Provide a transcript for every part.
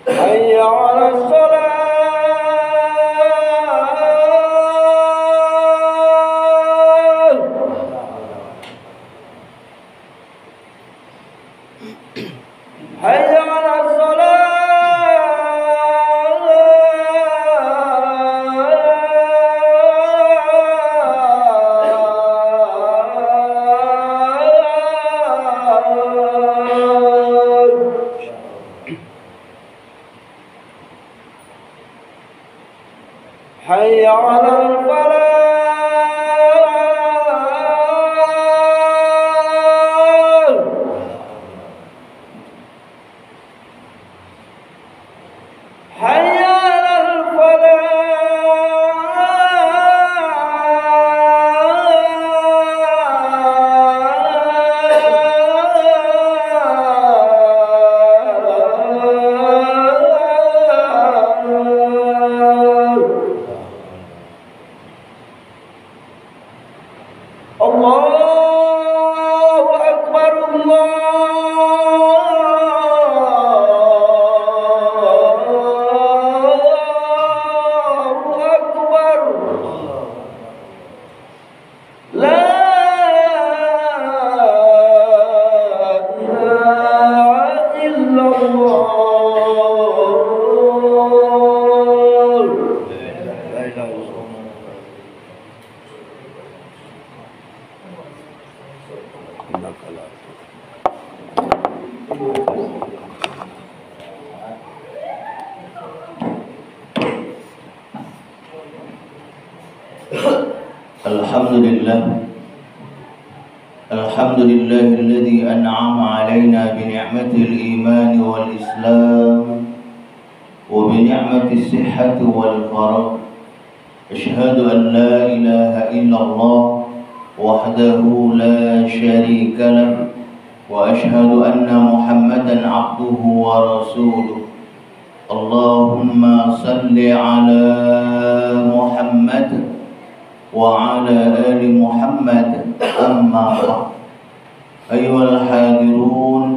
حي على الصلاة حي على حي على الفلاح حي على الله أكبر الله أكبر لا إله إلا الله لا إله إلا الله الحمد لله الذي أنعم علينا بنعمة الإيمان والإسلام وبنعمة الصحة والفرج. أشهد أن لا إله إلا الله وحده لا شريك له وأشهد أن محمدا عبده ورسوله. اللهم صل على محمد وعلى آل محمد. أما بعد، أيها الحاضرون،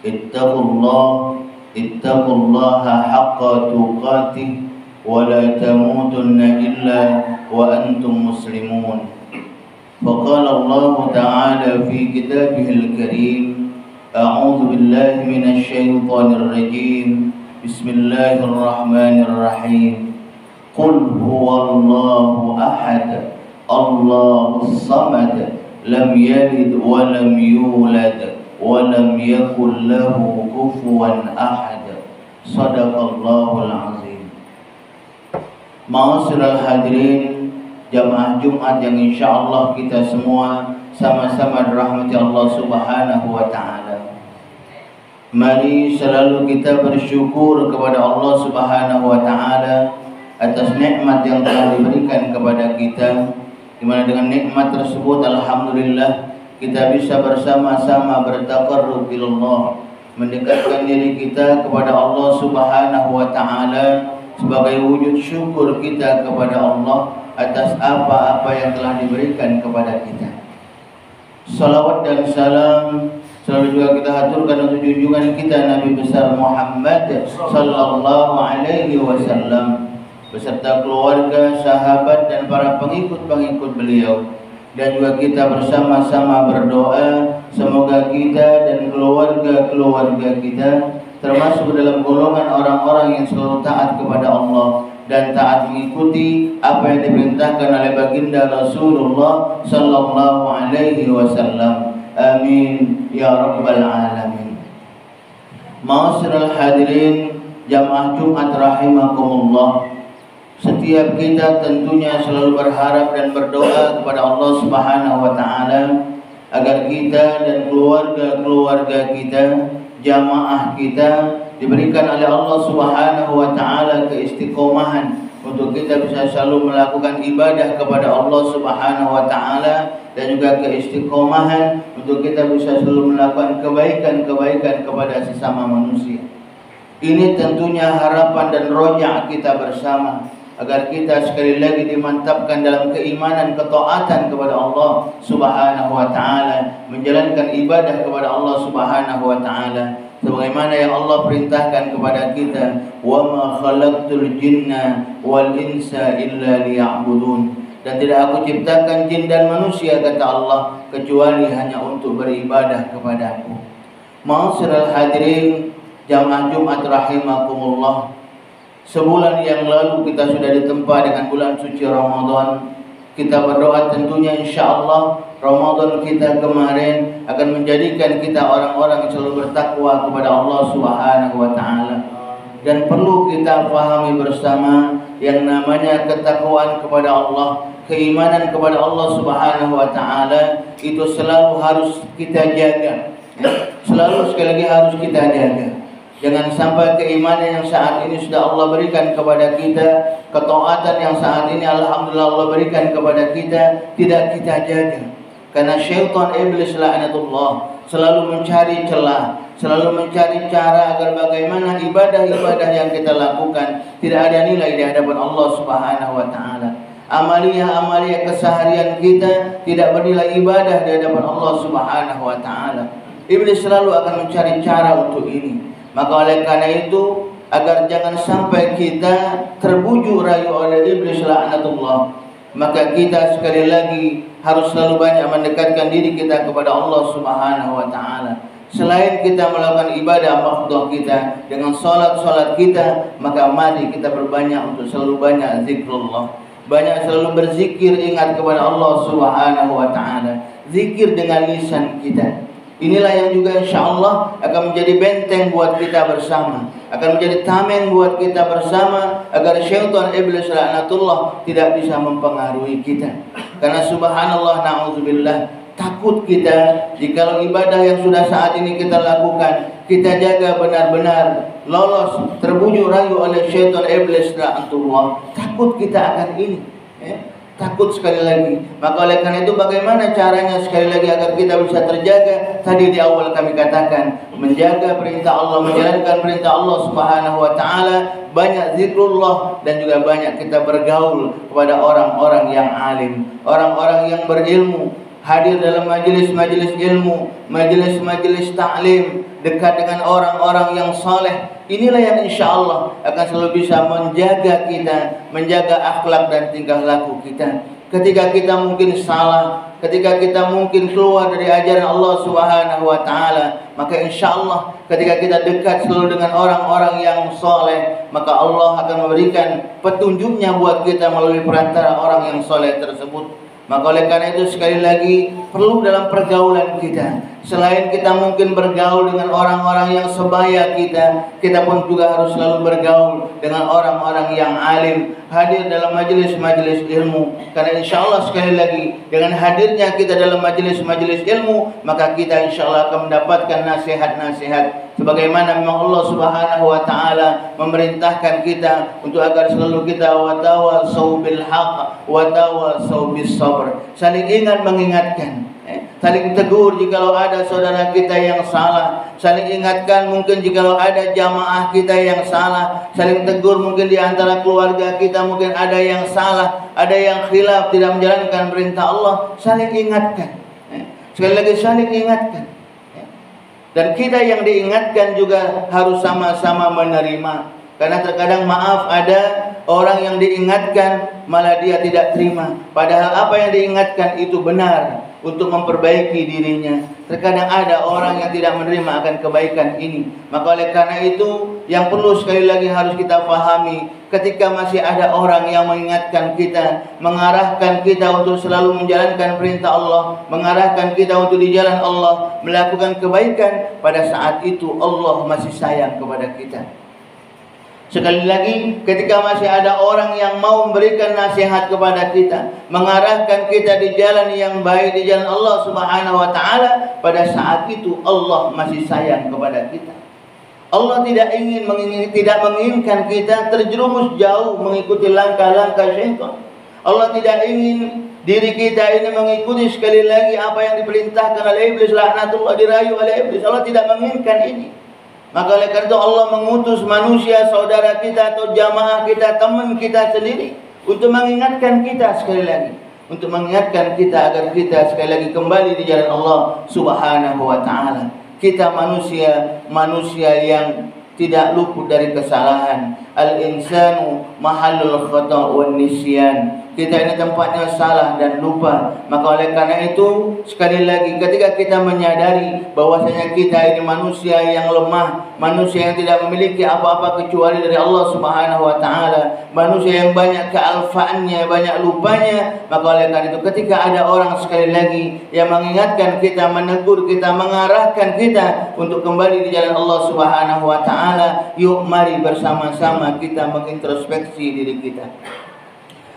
اتقوا الله حق تقاته ولا تموتن إلا وأنتم مسلمون. فقال الله تعالى في كتابه الكريم: أعوذ بالله من الشيطان الرجيم، بسم الله الرحمن الرحيم. قل هو الله أحد الله الصمد لم يلد ولم يولد ولم يكن له كفوا أحد. صدق الله العظيم. Ma'asyiral hadirin jamaah Jumat yang insyaallah kita semua sama-sama dirahmati Allah Subhanahu wa taala. Mari selalu kita bersyukur kepada Allah Subhanahu wa taala atas nikmat yang telah diberikan kepada kita, di mana dengan nikmat tersebut alhamdulillah kita bisa bersama-sama bertaqarrub ilallah, mendekatkan diri kita kepada Allah Subhanahu wa taala sebagai wujud syukur kita kepada Allah atas apa-apa yang telah diberikan kepada kita. Salawat dan salam selalu juga kita haturkan untuk junjungan kita Nabi besar Muhammad sallallahu alaihi wasallam beserta keluarga, sahabat dan para pengikut-pengikut beliau. Dan juga kita bersama-sama berdoa semoga kita dan keluarga-keluarga kita termasuk dalam golongan orang-orang yang selalu taat kepada Allah dan taat mengikuti apa yang diperintahkan oleh baginda Rasulullah sallallahu alaihi wasallam. Amin ya rabbal alamin. Ma'asyiral hadirin jamaah Jumat rahimakumullah. Setiap kita tentunya selalu berharap dan berdoa kepada Allah Subhanahu wa taala agar kita dan keluarga-keluarga kita, jamaah kita diberikan oleh Allah Subhanahu wa taala keistiqomahan untuk kita bisa selalu melakukan ibadah kepada Allah Subhanahu wa taala dan juga keistiqomahan untuk kita bisa selalu melakukan kebaikan-kebaikan kepada sesama manusia. Ini tentunya harapan dan roja kita bersama agar kita sekali lagi dimantapkan dalam keimanan, ketaatan kepada Allah Subhanahu wa taala, menjalankan ibadah kepada Allah Subhanahu wa taala sebagaimana yang Allah perintahkan kepada kita, wa ma khalaqtul jinna wal insa illa liya'budun, dan tidak aku ciptakan jin dan manusia, kata Allah, kecuali hanya untuk beribadah kepadaku. Ma'asyiral hadirin jamaah Jumat rahimakumullah, sebulan yang lalu kita sudah ditempa dengan bulan suci Ramadan. Kita berdoa tentunya insyaAllah Ramadan kita kemarin akan menjadikan kita orang-orang yang selalu bertakwa kepada Allah Subhanahu wa ta'ala. Dan perlu kita pahami bersama yang namanya ketakwaan kepada Allah, keimanan kepada Allah Subhanahu wa ta'ala, itu selalu harus kita jaga. Selalu sekali lagi harus kita jaga. Jangan sampai keimanan yang saat ini sudah Allah berikan kepada kita, ketaatan yang saat ini alhamdulillah Allah berikan kepada kita, tidak kita jaga. Karena syaitan iblis laknatullah selalu mencari celah, selalu mencari cara agar bagaimana ibadah-ibadah yang kita lakukan tidak ada nilai di hadapan Allah Subhanahu wa ta'ala. Amalia-amalia keseharian kita tidak bernilai ibadah di hadapan Allah Subhanahu wa ta'ala. Iblis selalu akan mencari cara untuk ini. Maka oleh karena itu, agar jangan sampai kita terbujuk rayu oleh iblis laknatullah, maka kita sekali lagi harus selalu banyak mendekatkan diri kita kepada Allah Subhanahu wa ta'ala. Selain kita melakukan ibadah mafdhah kita dengan salat-salat kita, maka mari kita berbanyak untuk selalu banyak zikrullah. Banyak selalu berzikir, ingat kepada Allah Subhanahu wa ta'ala. Zikir dengan lisan kita. Inilah yang juga insyaAllah akan menjadi benteng buat kita bersama, akan menjadi tameng buat kita bersama, agar syaitan iblis laknatullah tidak bisa mempengaruhi kita. Karena subhanallah na'udzubillah, takut kita jikalau ibadah yang sudah saat ini kita lakukan, kita jaga benar-benar lolos terbujuk rayu oleh syaitan iblis laknatullah. Takut kita akan ini, takut sekali lagi. Maka oleh karena itu bagaimana caranya sekali lagi agar kita bisa terjaga? Tadi di awal kami katakan, menjaga perintah Allah, menjalankan perintah Allah Subhanahu wa ta'ala, banyak zikrullah, dan juga banyak kita bergaul kepada orang-orang yang alim, orang-orang yang berilmu, hadir dalam majelis-majelis ilmu, majelis-majelis ta'lim, dekat dengan orang-orang yang saleh. Inilah yang insyaAllah akan selalu bisa menjaga kita, menjaga akhlak dan tingkah laku kita. Ketika kita mungkin salah, ketika kita mungkin keluar dari ajaran Allah Subhanahu wa ta'ala, maka insyaAllah ketika kita dekat selalu dengan orang-orang yang saleh, maka Allah akan memberikan petunjuknya buat kita melalui perantara orang yang saleh tersebut. Maka oleh karena itu sekali lagi perlu dalam pergaulan kita, selain kita mungkin bergaul dengan orang-orang yang sebaya kita, kita pun juga harus selalu bergaul dengan orang-orang yang alim, hadir dalam majelis-majelis ilmu. Karena insya Allah sekali lagi dengan hadirnya kita dalam majelis-majelis ilmu, maka kita insya Allah akan mendapatkan nasihat-nasihat sebagaimana memang Allah Subhanahu wa ta'ala memerintahkan kita untuk agar selalu kita watawasau bil haqq watawasau bis sabr, saling ingat mengingatkan, saling tegur jikalau ada saudara kita yang salah, saling ingatkan mungkin jikalau ada jamaah kita yang salah, saling tegur mungkin di antara keluarga kita mungkin ada yang salah, ada yang khilaf tidak menjalankan perintah Allah, saling ingatkan. Sekali lagi saling ingatkan. Dan kita yang diingatkan juga harus sama-sama menerima. Karena terkadang maaf ada orang yang diingatkan malah dia tidak terima, padahal apa yang diingatkan itu benar untuk memperbaiki dirinya. Terkadang ada orang yang tidak menerima akan kebaikan ini. Maka oleh karena itu yang perlu sekali lagi harus kita pahami, ketika masih ada orang yang mengingatkan kita, mengarahkan kita untuk selalu menjalankan perintah Allah, mengarahkan kita untuk di jalan Allah, melakukan kebaikan, pada saat itu Allah masih sayang kepada kita. Sekali lagi, ketika masih ada orang yang mau memberikan nasihat kepada kita, mengarahkan kita di jalan yang baik, di jalan Allah Subhanahu wa ta'ala, pada saat itu Allah masih sayang kepada kita. Allah tidak menginginkan kita terjerumus jauh mengikuti langkah-langkah syaitan. Allah tidak ingin diri kita ini mengikuti sekali lagi apa yang diperintahkan oleh iblis laknatullah, dirayu oleh iblis. Allah tidak menginginkan ini. Maka oleh karena itu Allah mengutus manusia, saudara kita atau jamaah kita, teman kita sendiri, untuk mengingatkan kita sekali lagi, untuk mengingatkan kita agar kita sekali lagi kembali di jalan Allah Subhanahu wa ta'ala. Kita manusia yang tidak luput dari kesalahan. Al-insanu mahallul khata' wan nisyan. Kita ini tempatnya salah dan lupa. Maka oleh karena itu, sekali lagi ketika kita menyadari bahwasanya kita ini manusia yang lemah, manusia yang tidak memiliki apa-apa kecuali dari Allah Subhanahu wa taala, manusia yang banyak kealfaannya, banyak lupanya, maka oleh karena itu ketika ada orang sekali lagi yang mengingatkan kita, menegur kita, mengarahkan kita untuk kembali di jalan Allah Subhanahu wa taala, yuk mari bersama-sama kita mengintrospeksi diri kita.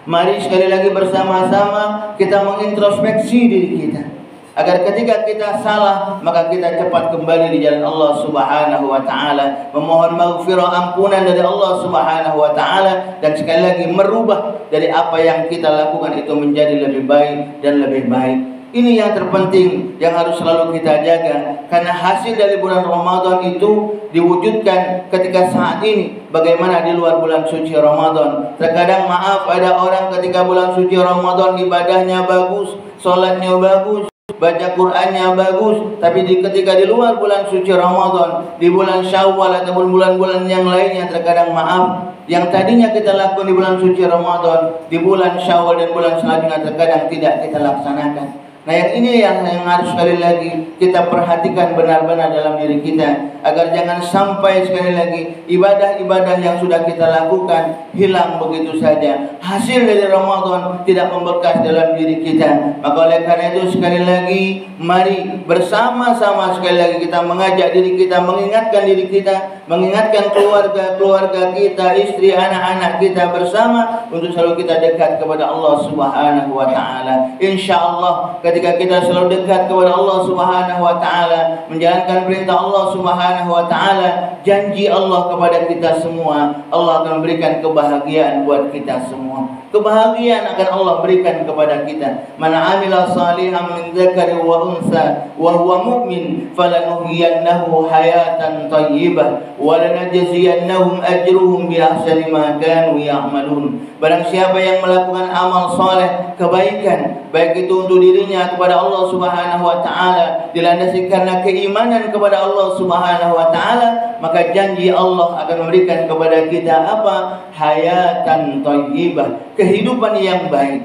Mari sekali lagi bersama-sama kita mengintrospeksi diri kita, agar ketika kita salah maka kita cepat kembali di jalan Allah Subhanahu wa taala, memohon maghfirah, ampunan dari Allah Subhanahu wa taala, dan sekali lagi merubah dari apa yang kita lakukan itu menjadi lebih baik dan lebih baik. Ini yang terpenting yang harus selalu kita jaga, karena hasil dari bulan Ramadan itu diwujudkan ketika saat ini. Bagaimana di luar bulan suci Ramadan? Terkadang maaf, ada orang ketika bulan suci Ramadan ibadahnya bagus, sholatnya bagus, baca Qur'annya bagus, tapi ketika di luar bulan suci Ramadan, di bulan Syawal ataupun bulan-bulan yang lainnya, terkadang maaf, yang tadinya kita lakukan di bulan suci Ramadan, di bulan Syawal dan bulan selanjutnya terkadang tidak kita laksanakan. Nah, yang ini yang harus sekali lagi kita perhatikan benar-benar dalam diri kita, agar jangan sampai sekali lagi ibadah-ibadah yang sudah kita lakukan hilang begitu saja. Hasil dari Ramadan tidak membekas dalam diri kita. Maka oleh karena itu sekali lagi mari bersama-sama sekali lagi kita mengajak diri kita, mengingatkan diri kita, mengingatkan keluarga kita, istri, anak-anak kita bersama untuk selalu kita dekat kepada Allah Subhanahu wa taala. Insyaallah ketika kita selalu dekat kepada Allah Subhanahu wa taala, menjalankan perintah Allah Subhanahu wa taala, janji Allah kepada kita semua, Allah akan berikan kebahagiaan buat kita semua. Kebahagiaan akan Allah berikan kepada kita. Man 'amila shalihan min dzakarin wa unsa wa huwa mu'min falanuhyiyannahu hayatan thayyibah wa lanajziyannahum ajruhum bi ahsani ma kanu ya'malun. Barang siapa yang melakukan amal saleh, kebaikan, baik itu untuk dirinya kepada Allah Subhanahu wa taala, dilandasi karena keimanan kepada Allah Subhanahu wa taala, maka janji Allah akan memberikan kepada kita apa? Hayatan thayyibah, kehidupan yang baik.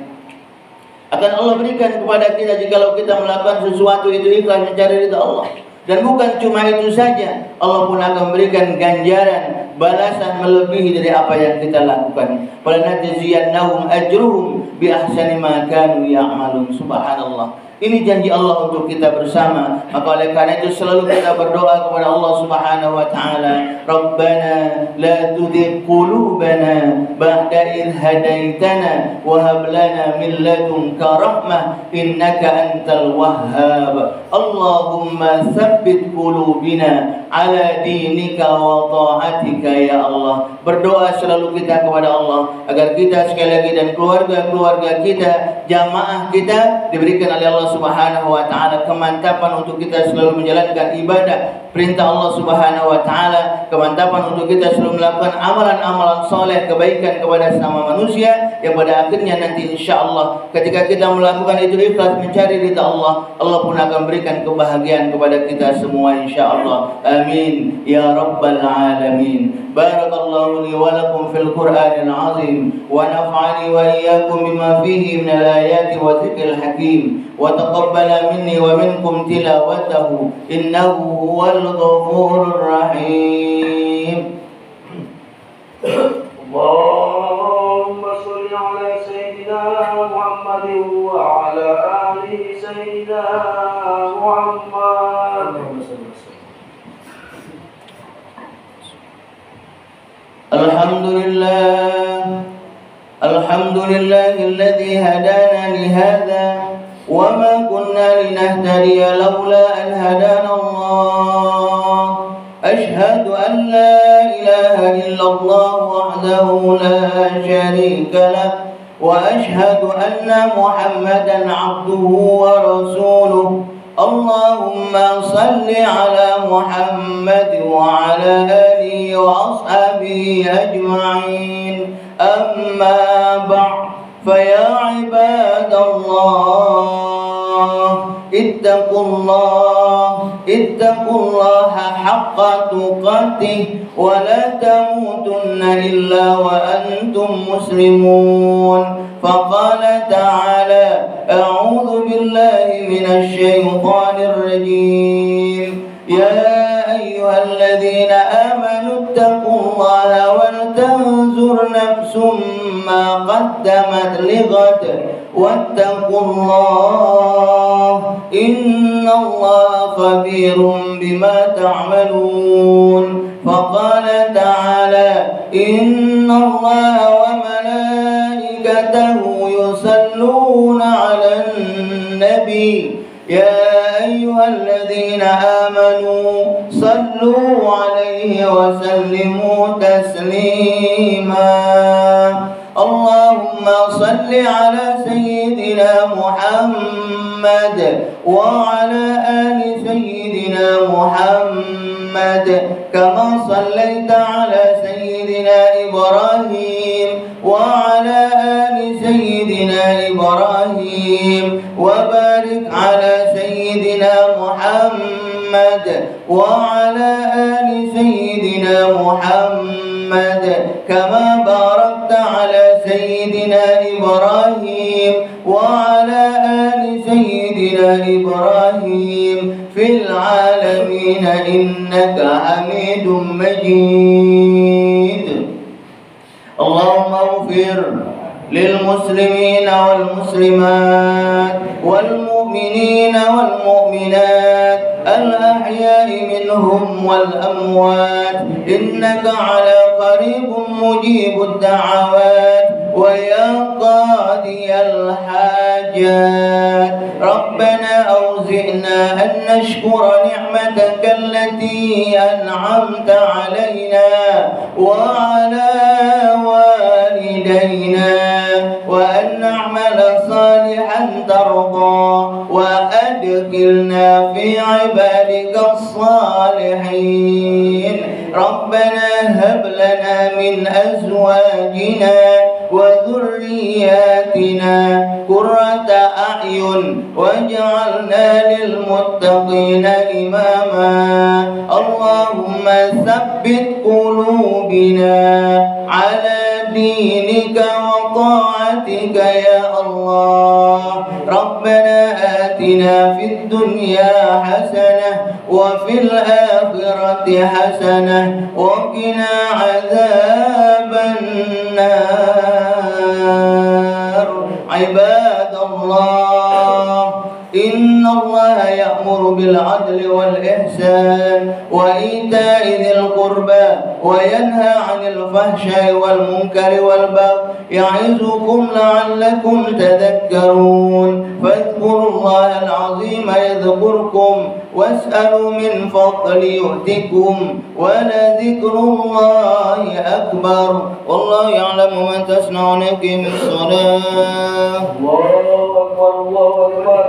Akan Allah berikan kepada kita jikalau kita melakukan sesuatu itu ikhlas mencari ridha Allah. Dan bukan cuma itu saja, Allah pun akan memberikan ganjaran, balasan melebihi dari apa yang kita lakukan. Falanajziyannahum ajruhum bi ahsani ma kanu ya'malun. Subhanallah. Ini janji Allah untuk kita bersama. Maka oleh karena itu selalu kita berdoa kepada Allah Subhanahu wa taala, Rabbana la tuzigh qulubana ba'da idh hadaitana wa hab lana min ladunka rahmah innaka antal wahhab. Allahumma tsabbit qulubina ala dinika wa ta'atika ya Allah. Berdoa selalu kita kepada Allah agar kita sekali lagi dan keluarga-keluarga kita, jamaah kita diberikan oleh Allah Subhanahu wa taala kemantapan untuk kita selalu menjalankan ibadah perintah Allah Subhanahu wa taala, kemantapan untuk kita selalu melakukan amalan-amalan soleh kebaikan kepada sesama manusia, yang pada akhirnya nanti insyaallah ketika kita melakukan itu ikhlas mencari ridha Allah, Allah pun akan berikan kebahagiaan kepada kita semua insyaallah. Amin ya rabbal alamin. Barakallahu li wa lakum fil Qur'anil azim wa nafa'ani wa iyyakum bima fihi min al-ayati wa dzikril hakim wa taqabbala minni wa minkum tilawatahu innahu huwal ghafurur rahim. Allahumma sholli ala sayyidina Muhammadin wa ala ali sayyidina Muhammad. Alhamdulillahilladzi hadana li hadza wa ma kunna linahtadiya laula an hadana Allah. Ashhadu an la ilaha illallah wahdahu la sharika lah wa ashhadu anna Muhammadan 'abduhu wa rasuluh. Allahumma salli ala Muhammad wa ala alihi wa ashabihi ajma'in. Amma ba'd, fa ya ibadallah ittaqullah اتقوا الله حق تقاته ولا تموتن إلا وأنتم مسلمون. فقال تعالى: أعوذ بالله من الشيطان الرجيم. يا أيها الذين آمنوا اتقوا الله ولتنظر نفس ما قدمت لغد واتقوا الله إن الله خبير بما تعملون. فقال تعالى: إن الله وملائكته يصلون على النبي يا أيها الذين آمنوا صلوا عليه وسلموا تسليما. اللهم صل على سيدنا محمد وعلى آل سيدنا محمد كما صليت على سيدنا إبراهيم وعلى آل سيدنا إبراهيم وبارك على سيدنا محمد وعلى آل سيدنا محمد كما باركت على سيدنا إبراهيم وعلى آل سيدنا إبراهيم في العالمين إنك حميد مجيد. اللهم اغفر للمسلمين والمسلمات والمؤمنين والمؤمنات الأحياء منهم والأموات إنك على قريب مجيب الدعوات ويا قاضي الحاجات. ربنا أوزئنا أن نشكر نعمتك التي أنعمت علينا وعلى والدينا وأن نعمل صالحا ترضى وأدخلنا في عبادك الصالحين. ربنا هب لنا من أزواجنا وذرياتنا قرة أعين واجعلنا للمتقين إماما. اللهم ثبت قلوبنا على دينك وطاعتك يا الله. ربنا آتنا في الدنيا حسنة وفي الآخرة حسنة وقنا عذاب النار. عباد الله إن الله يأمر بالعدل والإحسان وإيتاء ذي القربى وينهى عن الفحشاء والمنكر والبغي يعظكم لعلكم تذكرون. فاذكروا الله العظيم يذكركم واسألوا من فضل يؤتكم ولذكر الله أكبر والله يعلم ما تصنعون. من الصلاة. الله أكبر الله أكبر.